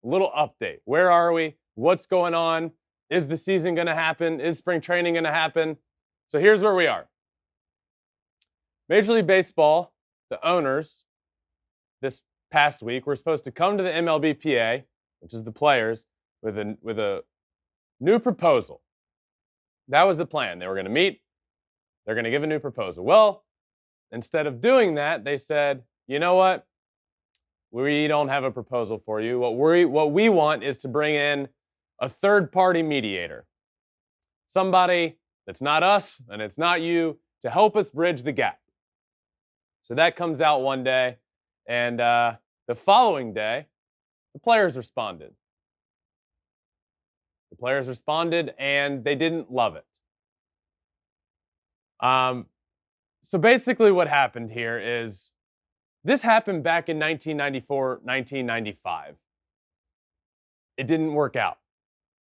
A little update. Where are we? What's going on? Is the season going to happen? Is spring training going to happen? So here's where we are. Major League Baseball, the owners, this past week were supposed to come to the MLBPA, which is the players, with a new proposal. That was the plan. They were going to meet. They're going to give a new proposal. Well, instead of doing that, they said, you know what? We don't have a proposal for you. What we want is to bring in a third-party mediator, somebody that's not us and it's not you, to help us bridge the gap. So that comes out one day, and the following day, the players responded. The players responded, and they didn't love it. So basically what happened here is this happened back in 1994, 1995. It didn't work out.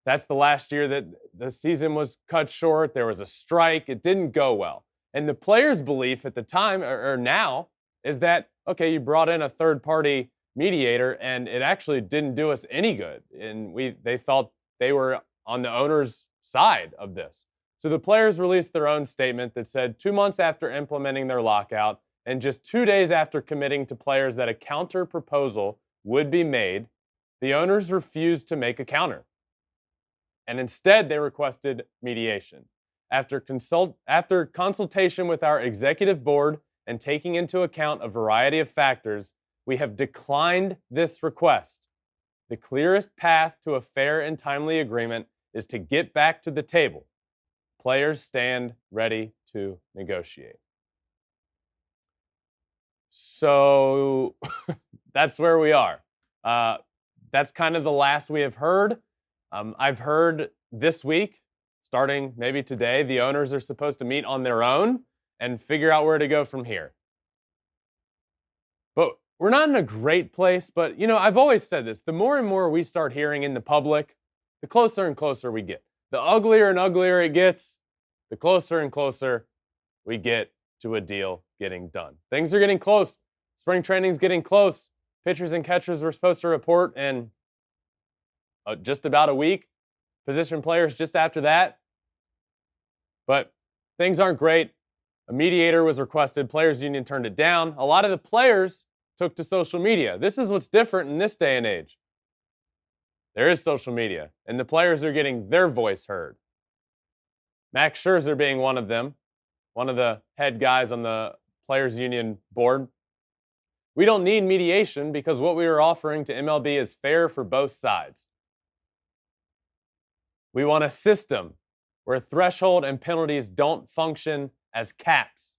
That's the last year that the season was cut short. There was a strike. It didn't go well. And the players' belief at the time, or now, is that, okay, you brought in a third-party mediator, and it actually didn't do us any good. And they felt they were on the owner's side of this. So the players released their own statement that said 2 months after implementing their lockout and just 2 days after committing to players that a counter proposal would be made, the owners refused to make a counter. And instead, they requested mediation. After consultation with our executive board and taking into account a variety of factors, we have declined this request. The clearest path to a fair and timely agreement is to get back to the table. Players stand ready to negotiate. So that's where we are. That's kind of the last we have heard. I've heard this week, starting maybe today, the owners are supposed to meet on their own and figure out where to go from here. But we're not in a great place, but I've always said this, the more and more we start hearing in the public, the closer and closer we get. The uglier and uglier it gets, the closer and closer we get to a deal getting done. Things are getting close. Spring training's getting close. Pitchers and catchers were supposed to report in just about a week. Position players just after that. But things aren't great. A mediator was requested. Players Union turned it down. A lot of the players took to social media. This is what's different in this day and age. There is social media, and the players are getting their voice heard. Max Scherzer being one of them, one of the head guys on the Players Union board. We don't need mediation because what we are offering to MLB is fair for both sides. We want a system where threshold and penalties don't function as caps,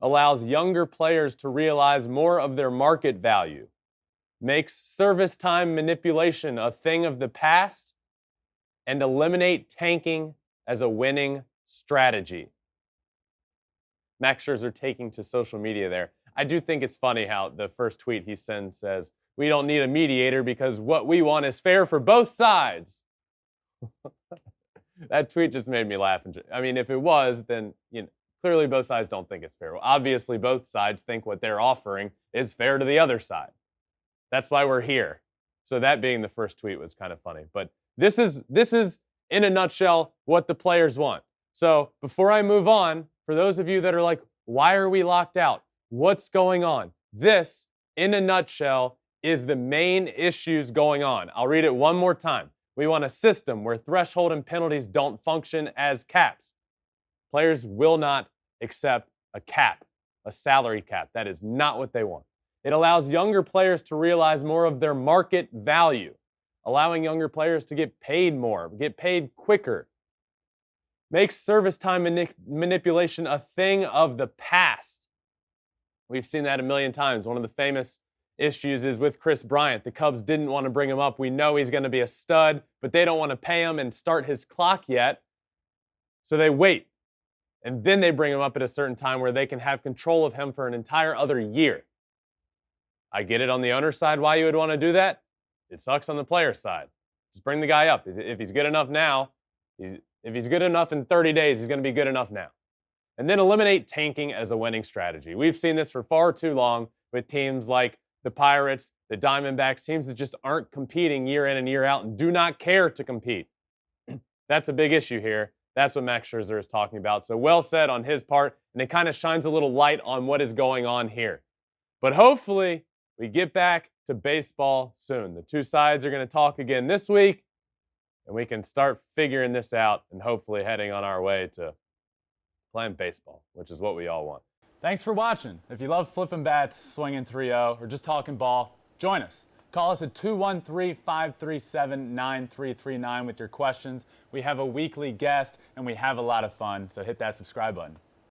allows younger players to realize more of their market value, makes service time manipulation a thing of the past, and eliminate tanking as a winning strategy. Max Scherzer taking to social media there. I do think it's funny how the first tweet he sends says, we don't need a mediator because what we want is fair for both sides. That tweet just made me laugh. I mean, if it was, then clearly both sides don't think it's fair. Well, obviously, both sides think what they're offering is fair to the other side. That's why we're here. So that being the first tweet was kind of funny. But this is in a nutshell what the players want. So before I move on, for those of you that are like, why are we locked out? What's going on? This, in a nutshell, is the main issues going on. I'll read it one more time. We want a system where threshold and penalties don't function as caps. Players will not accept a cap, a salary cap. That is not what they want. It allows younger players to realize more of their market value, allowing younger players to get paid more, get paid quicker. Makes service time manipulation a thing of the past. We've seen that a million times. One of the famous issues is with Chris Bryant. The Cubs didn't want to bring him up. We know he's going to be a stud, but they don't want to pay him and start his clock yet. So they wait. And then they bring him up at a certain time where they can have control of him for an entire other year. I get it on the owner's side why you would want to do that. It sucks on the player's side. Just bring the guy up. If he's good enough now, if he's good enough in 30 days, he's going to be good enough now. And then eliminate tanking as a winning strategy. We've seen this for far too long with teams like the Pirates, the Diamondbacks, teams that just aren't competing year in and year out and do not care to compete. That's a big issue here. That's what Max Scherzer is talking about. So well said on his part, and it kind of shines a little light on what is going on here. But hopefully we get back to baseball soon. The two sides are going to talk again this week, and we can start figuring this out and hopefully heading on our way to playing baseball, which is what we all want. Thanks for watching. If you love flipping bats, swinging 3-0, or just talking ball, join us. Call us at 213-537-9339 with your questions. We have a weekly guest, and we have a lot of fun, so hit that subscribe button.